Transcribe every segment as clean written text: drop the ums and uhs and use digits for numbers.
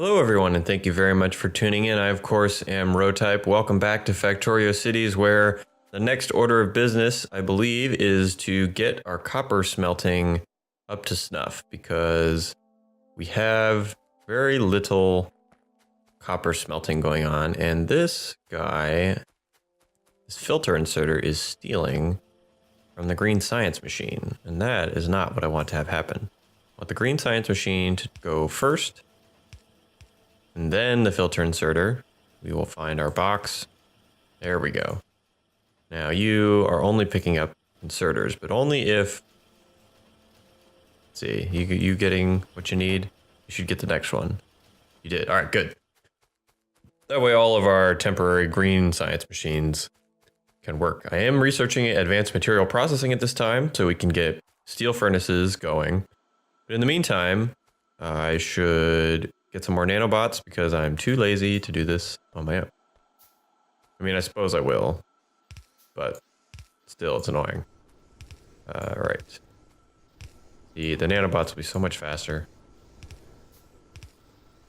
Hello everyone, and thank you very much for tuning in. I, of course, am Rotype. Welcome back to Factorio Cities, where the next order of business, I believe, is to get our copper smelting up to snuff, because we have very little copper smelting going on, and this guy, this filter inserter, is stealing from the green science machine, and that is not what I want to have happen. I want the green science machine to go first, and then the filter inserter. We will find our box. There we go. Now you are only picking up inserters, but only if, let's see, you getting what you need? You should get the next one. You did. All right, good. That way all of our temporary green science machines can work. I am researching advanced material processing at this time, so we can get steel furnaces going. But in the meantime, I should get some more nanobots because I'm too lazy to do this on my own. I mean, I suppose I will, but still, it's annoying. All right. The nanobots will be so much faster.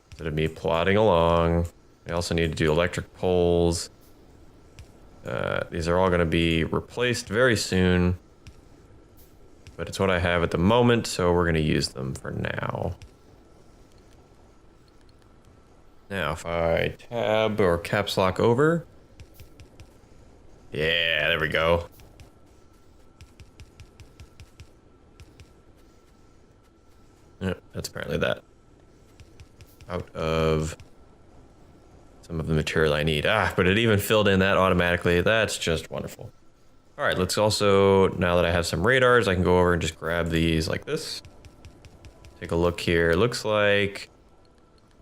Instead of me plodding along, I also need to do electric poles. These are all going to be replaced very soon, but it's what I have at the moment, so we're going to use them for now. Now, if I tab or caps lock over. Yeah, there we go. Yep, that's apparently that. Out of some of the material I need. But it even filled in that automatically. That's just wonderful. All right, let's also, now that I have some radars, I can go over and just grab these like this. Take a look here. It looks like,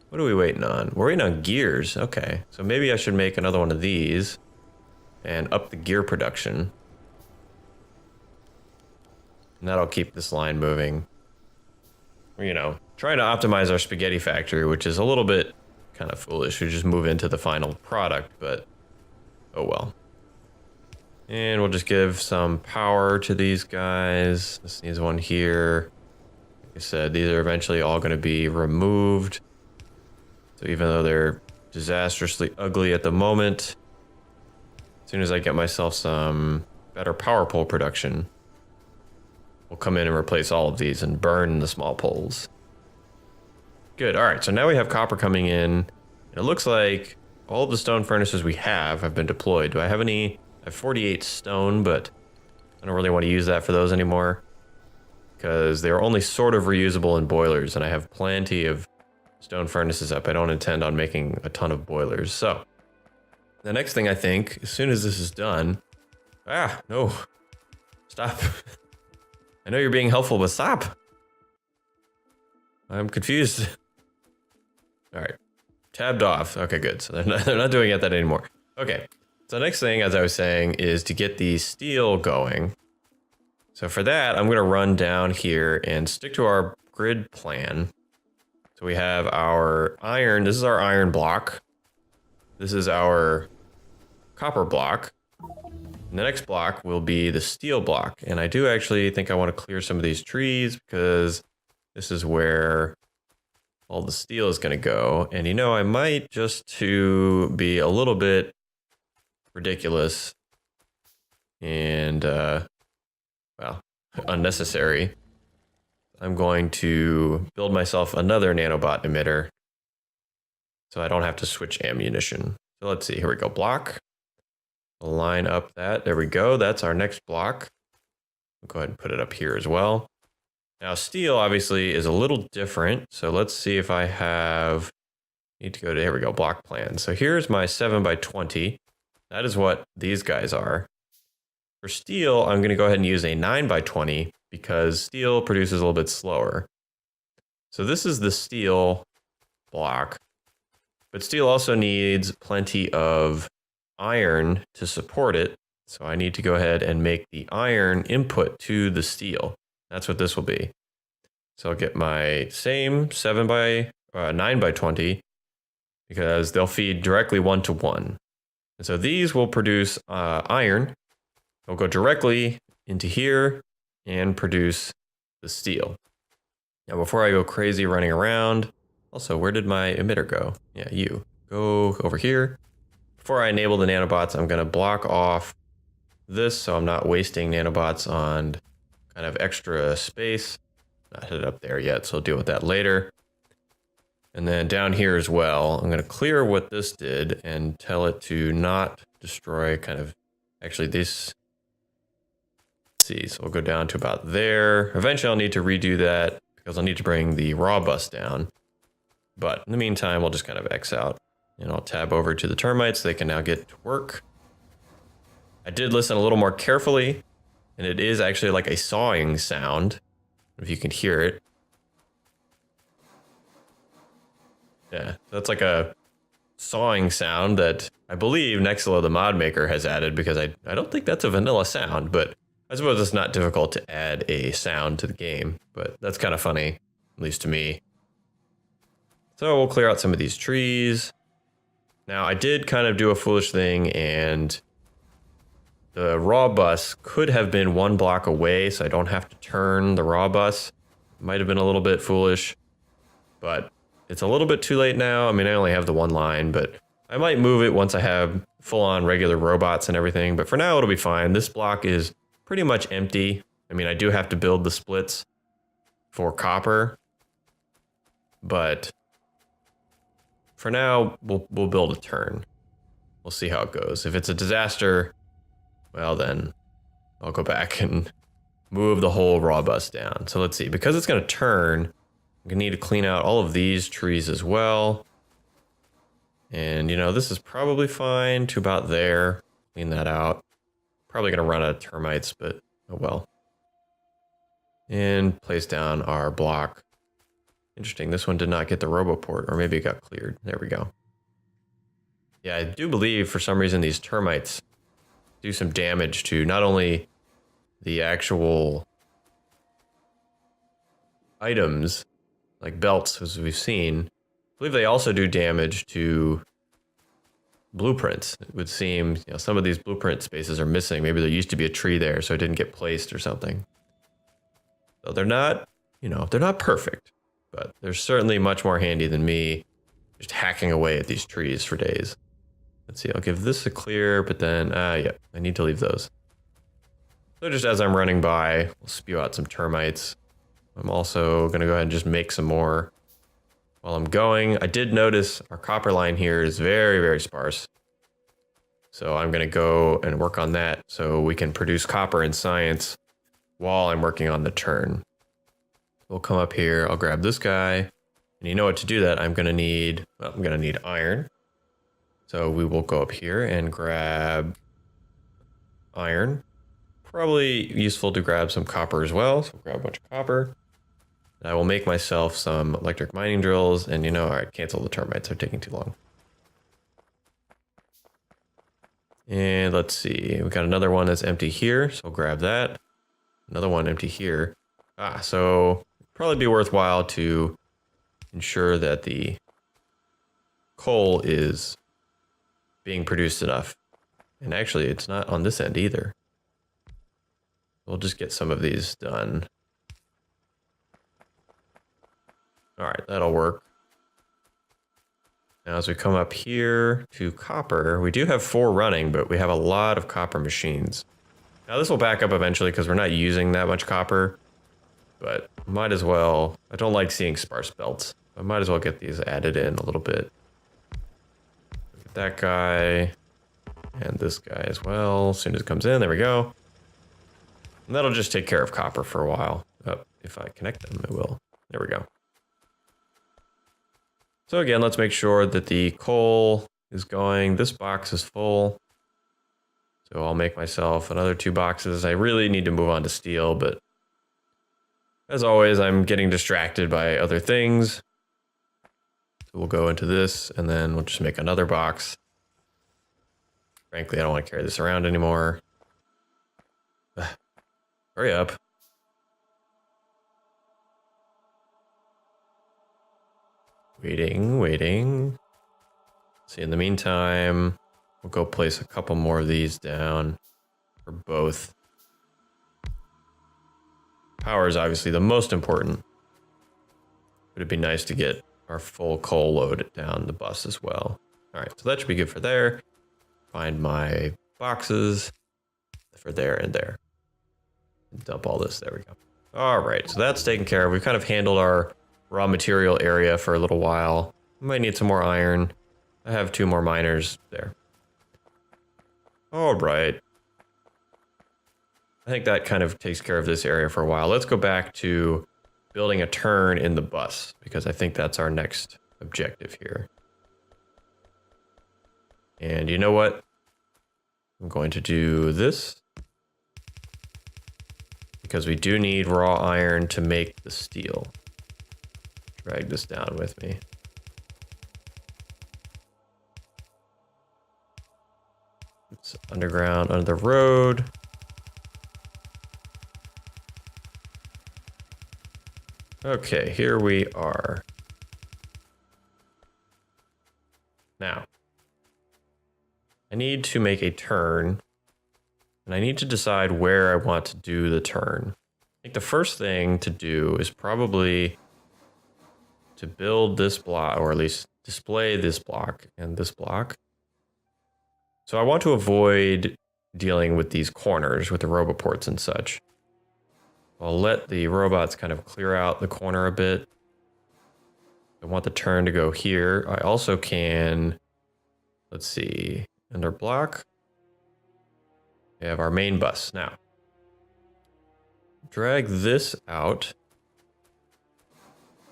what are we waiting on? We're waiting on gears. Okay, so maybe I should make another one of these and up the gear production. And that'll keep this line moving. You know, trying to optimize our spaghetti factory, which is a little bit kind of foolish. We just move into the final product, but oh well. And we'll just give some power to these guys. This needs one here. Like I said, these are eventually all going to be removed. So even though they're disastrously ugly at the moment, as soon as I get myself some better power pole production, we'll come in and replace all of these and burn the small poles. Good. All right, so now we have copper coming in. It looks like all of the stone furnaces we have been deployed. Do I have any? I have 48 stone, but I don't really want to use that for those anymore, because they are only sort of reusable in boilers, and I have plenty of stone furnaces up. I don't intend on making a ton of boilers. So the next thing, I think, as soon as this is done, no, stop. I know you're being helpful, but stop. I'm confused. All right, tabbed off. Okay, good. So they're not doing that anymore. Okay, so the next thing, as I was saying, is to get the steel going. So for that, I'm gonna run down here and stick to our grid plan. So we have our iron. This is our iron block. This is our copper block. And the next block will be the steel block. And I do actually think I want to clear some of these trees, because this is where all the steel is going to go. And you know, I might, just to be a little bit ridiculous and, well, unnecessary, I'm going to build myself another nanobot emitter so I don't have to switch ammunition. So let's see, here we go, block. Line up that, there we go, that's our next block. I'll go ahead and put it up here as well. Now steel obviously is a little different, so let's see if I have, need to go to, here we go, block plan. So here's my 7x20. That is what these guys are. For steel, I'm going to go ahead and use a 9x20 because steel produces a little bit slower. So this is the steel block, but steel also needs plenty of iron to support it. So I need to go ahead and make the iron input to the steel. That's what this will be. So I'll get my same 9x20 because they'll feed directly 1-to-1. And so these will produce iron. They'll go directly into here and produce the steel. Now, before I go crazy running around, Also, where did my emitter go? Yeah, you. Go over here. Before I enable the nanobots, I'm going to block off this so I'm not wasting nanobots on kind of extra space. Not headed up there yet, so I'll deal with that later. And then down here as well, I'm going to clear what this did and tell it to not destroy kind of, actually this, let's see, so we'll go down to about there. Eventually I'll need to redo that because I'll need to bring the raw bus down. But in the meantime, we'll just kind of X out and I'll tab over to the termites. They can now get to work. I did listen a little more carefully and it is actually like a sawing sound, if you can hear it. Yeah, that's like a sawing sound that I believe Nextlo, the mod maker, has added because I don't think that's a vanilla sound, but I suppose it's not difficult to add a sound to the game, but that's kind of funny, at least to me. So we'll clear out some of these trees. Now I did kind of do a foolish thing and the raw bus could have been 1 block away so I don't have to turn the raw bus. Might have been a little bit foolish, but it's a little bit too late now. I mean, I only have the 1 line, but I might move it once I have full-on regular robots and everything. But for now, it'll be fine. This block is pretty much empty. I mean, I do have to build the splits for copper, but for now, we'll build a turn. We'll see how it goes. If it's a disaster, well then, I'll go back and move the whole raw bus down. So let's see, because it's going to turn, I'm gonna need to clean out all of these trees as well. And you know, this is probably fine to about there. Clean that out. Probably gonna run out of termites, but oh well. And place down our block. Interesting, this one did not get the RoboPort, or maybe it got cleared. There we go. Yeah, I do believe for some reason these termites do some damage to not only the actual items, like belts, as we've seen. I believe they also do damage to blueprints. It would seem, you know, some of these blueprint spaces are missing. Maybe there used to be a tree there, so it didn't get placed or something. So they're not, you know, they're not perfect, but they're certainly much more handy than me just hacking away at these trees for days. Let's see, I'll give this a clear, but then, yeah, I need to leave those. So just as I'm running by, we'll spew out some termites. I'm also going to go ahead and just make some more while I'm going. I did notice our copper line here is very, very sparse. So I'm going to go and work on that so we can produce copper in science while I'm working on the turn. We'll come up here. I'll grab this guy. And you know what, to do that, I'm going to need iron. So we will go up here and grab iron. Probably useful to grab some copper as well. So grab a bunch of copper. I will make myself some electric mining drills, and you know, all right, cancel the termites, they're taking too long. And let's see, we got another one that's empty here, so I'll grab that. Another one empty here. So probably be worthwhile to ensure that the coal is being produced enough. And actually, it's not on this end either. We'll just get some of these done. All right, that'll work. Now, as we come up here to copper, we do have 4 running, but we have a lot of copper machines. Now, this will back up eventually because we're not using that much copper, but might as well. I don't like seeing sparse belts. I might as well get these added in a little bit. Look at that guy and this guy as well. As soon as it comes in, there we go. And that'll just take care of copper for a while. Oh, if I connect them, it will. There we go. So again, let's make sure that the coal is going. This box is full. So I'll make myself another 2 boxes. I really need to move on to steel, but as always, I'm getting distracted by other things. So we'll go into this and then we'll just make another box. Frankly, I don't want to carry this around anymore. Hurry up. Waiting. See, in the meantime, we'll go place a couple more of these down for both. Power is obviously the most important, but it'd be nice to get our full coal load down the bus as well. All right, so that should be good for there. Find my boxes for there and there. Dump all this, there we go. All right, so that's taken care of. We've kind of handled our raw material area for a little while. We might need some more iron. I have 2 more miners there. All right. I think that kind of takes care of this area for a while. Let's go back to building a turn in the bus, because I think that's our next objective here. And you know what? I'm going to do this, because we do need raw iron to make the steel. Drag this down with me. It's underground, under the road. Okay, here we are. Now, I need to make a turn, and I need to decide where I want to do the turn. I think the first thing to do is probably to build this block, or at least display this block and this block. So I want to avoid dealing with these corners with the roboports and such. I'll let the robots kind of clear out the corner a bit. I want the turn to go here. I also can, let's see, under block, we have our main bus. Now, drag this out.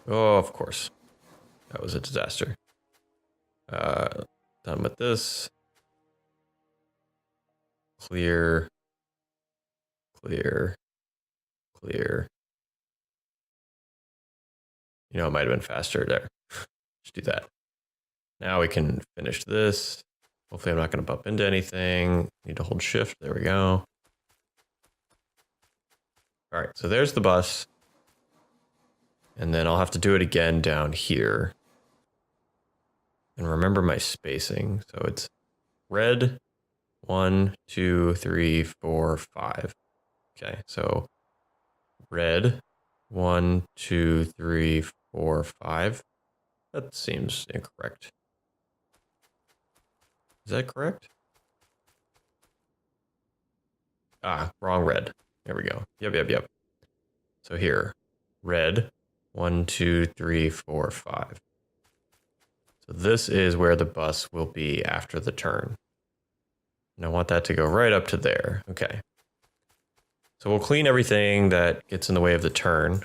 Oh, of course. That was a disaster. Done with this. Clear. Clear. Clear. You know, it might have been faster there. Just do that. Now we can finish this. Hopefully I'm not going to bump into anything. Need to hold shift. There we go. All right, so there's the bus. And then I'll have to do it again down here. And remember my spacing. So it's red, 1, 2, 3, 4, 5. Okay, so red, 1, 2, 3, 4, 5. That seems incorrect. Is that correct? Ah, wrong red. There we go. Yep. So here, red, 1, 2, 3, 4, 5. So this is where the bus will be after the turn. And I want that to go right up to there. Okay. So we'll clean everything that gets in the way of the turn.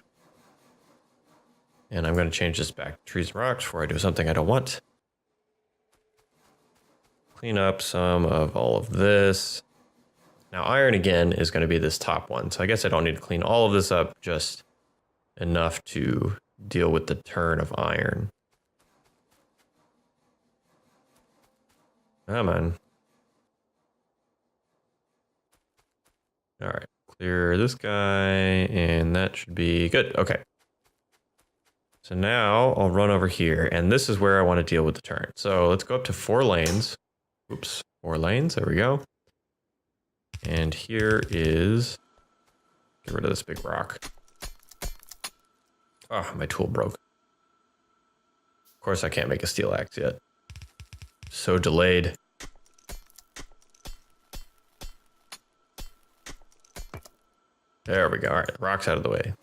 And I'm going to change this back to trees and rocks before I do something I don't want. Clean up some of all of this. Now iron again is going to be this top one. So I guess I don't need to clean all of this up, just enough to deal with the turn of iron. Come on. All right, clear this guy, and that should be good. Okay. So now I'll run over here, and this is where I want to deal with the turn. So let's go up to 4 lanes. Oops, 4 lanes, there we go. And here is, get rid of this big rock. Oh, my tool broke. Of course I can't make a steel axe yet. So delayed. There we go. All right, rocks out of the way.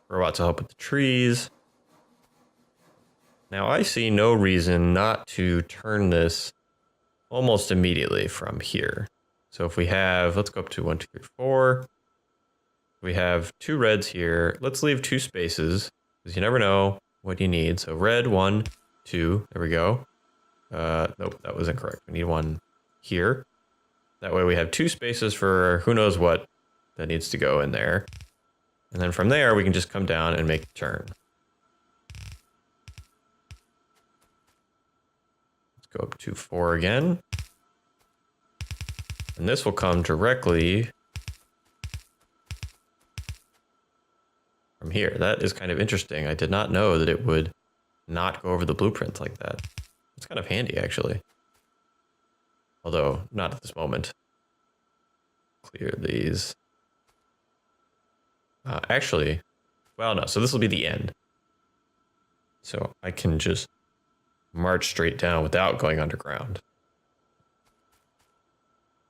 Robots will help with the trees. Now I see no reason not to turn this almost immediately from here. So if we have, let's go up to 1, 2, 3, 4. We have 2 reds here. Let's leave 2 spaces, because you never know what you need. So red, 1, 2, there we go. Nope, that was incorrect. We need 1 here. That way we have 2 spaces for who knows what that needs to go in there. And then from there, we can just come down and make the turn. Let's go up to 4 again. And this will come directly from here. That is kind of interesting. I did not know that it would not go over the blueprints like that. It's kind of handy, actually. Although, not at this moment. Clear these. Actually, well, no. So this will be the end. So I can just march straight down without going underground.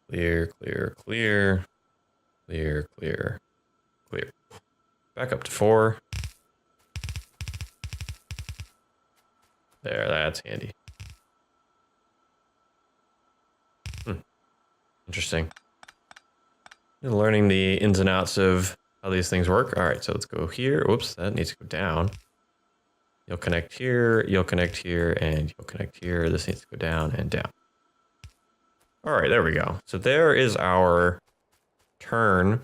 Clear, clear, clear, clear, clear, clear. Back up to 4. There, that's handy. Interesting. Learning the ins and outs of how these things work. All right, so let's go here. Whoops, that needs to go down. You'll connect here, you'll connect here, and you'll connect here. This needs to go down and down. All right, there we go. So there is our turn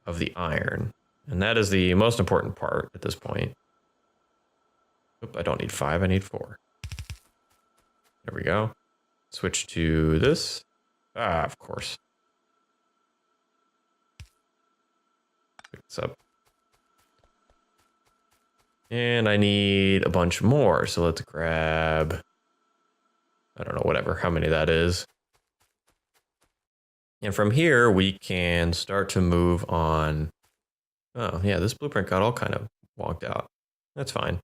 of the iron. And that is the most important part at this point. Oop, I don't need 5, I need 4. There we go. Switch to this. Ah, of course. Pick this up. And I need a bunch more, so let's grab, I don't know, whatever, how many that is. And from here, we can start to move on. Oh, yeah, this blueprint got all kind of wonked out. That's fine.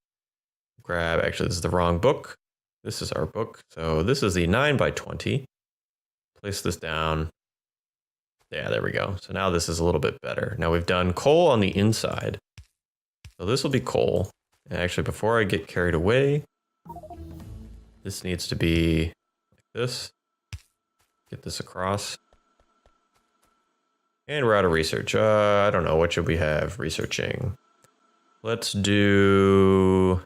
Grab, actually, this is the wrong book. This is our book. So this is the 9x20. Place this down. Yeah, there we go. So now this is a little bit better. Now we've done coal on the inside. So this will be coal. And actually, before I get carried away, this needs to be like this. Get this across. And we're out of research. I don't know. What should we have researching? Let's do...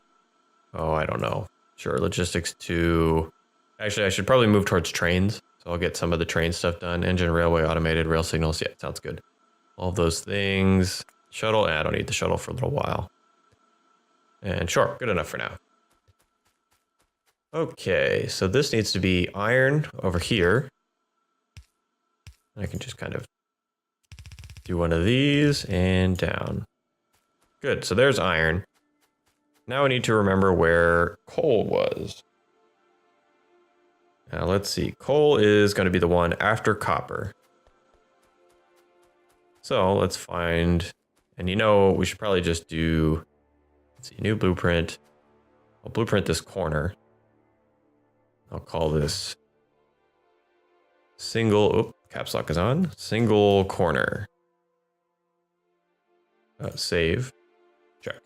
Oh, I don't know. Sure, logistics 2. Actually, I should probably move towards trains. So I'll get some of the train stuff done. Engine, railway, automated, rail signals. Yeah, sounds good. All of those things. Shuttle. I don't need the shuttle for a little while. And sure, good enough for now. Okay, so this needs to be iron over here. I can just kind of do one of these and down. Good, so there's iron. Now I need to remember where coal was. Now let's see, coal is going to be the one after copper. So let's find, and you know, we should probably just do, let's see, new blueprint. I'll blueprint this corner. I'll call this single, oh, caps lock is on, single corner. Save, check.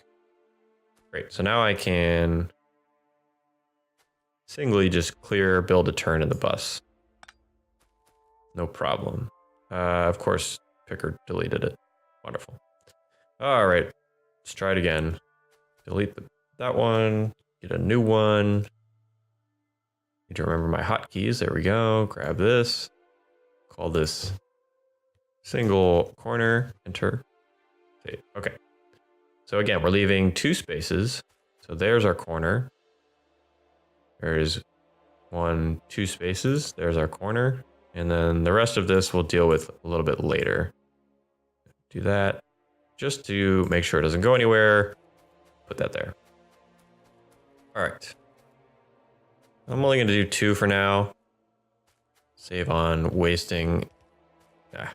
Great, so now I can singly just clear, build a turn in the bus. No problem. Of course, Picker deleted it. Wonderful. All right, let's try it again. Delete that one, get a new one. Need to remember my hotkeys. There we go. Grab this. Call this single corner. Enter. Save. Okay. So again, we're leaving 2 spaces. So there's our corner. There's 1, 2 spaces. There's our corner. And then the rest of this we'll deal with a little bit later. Do that just to make sure it doesn't go anywhere. Put that there. All right. I'm only going to do 2 for now. Save on wasting. I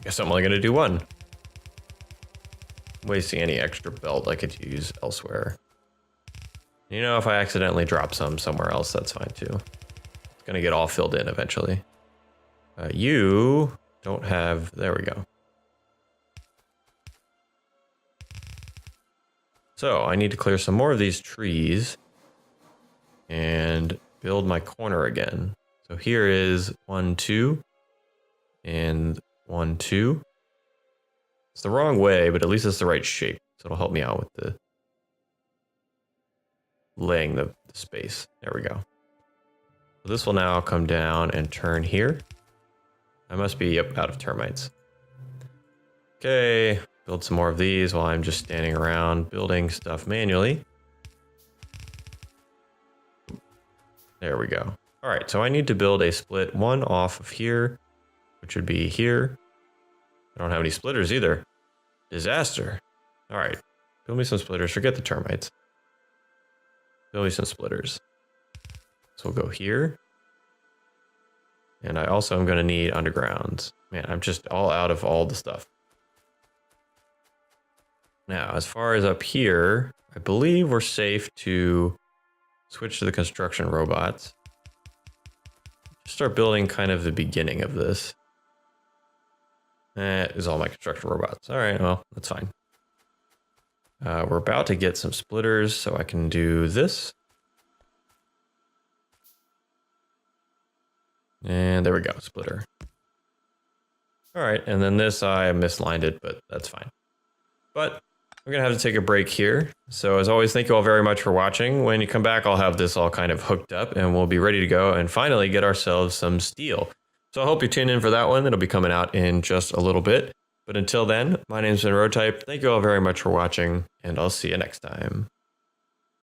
guess I'm only going to do 1. Wasting any extra belt I could use elsewhere. You know, if I accidentally drop some somewhere else, that's fine too. It's going to get all filled in eventually. You don't have. There we go. So I need to clear some more of these trees and build my corner again. So here is 1, 2 and 1, 2. It's the wrong way, but at least it's the right shape. So it'll help me out with the laying the space. There we go. So this will now come down and turn here. I must be out of termites. Okay, build some more of these while I'm just standing around building stuff manually. There we go. All right, so I need to build a split 1 off of here, which would be here. I don't have any splitters either. Disaster. All right, build me some splitters. Forget the termites. Build me some splitters. So we'll go here. And I also am going to need undergrounds. Man, I'm just all out of all the stuff. Now, as far as up here, I believe we're safe to switch to the construction robots. Start building kind of the beginning of this. That is all my construction robots. All right, well, that's fine. We're about to get some splitters, so I can do this. And there we go, splitter. All right, and then this, I mislined it, but that's fine. But we're gonna have to take a break here. So as always, thank you all very much for watching. When you come back, I'll have this all kind of hooked up and we'll be ready to go and finally get ourselves some steel. So I hope you tune in for that one. It'll be coming out in just a little bit. But until then, my name's been Roadtype. Thank you all very much for watching, and I'll see you next time.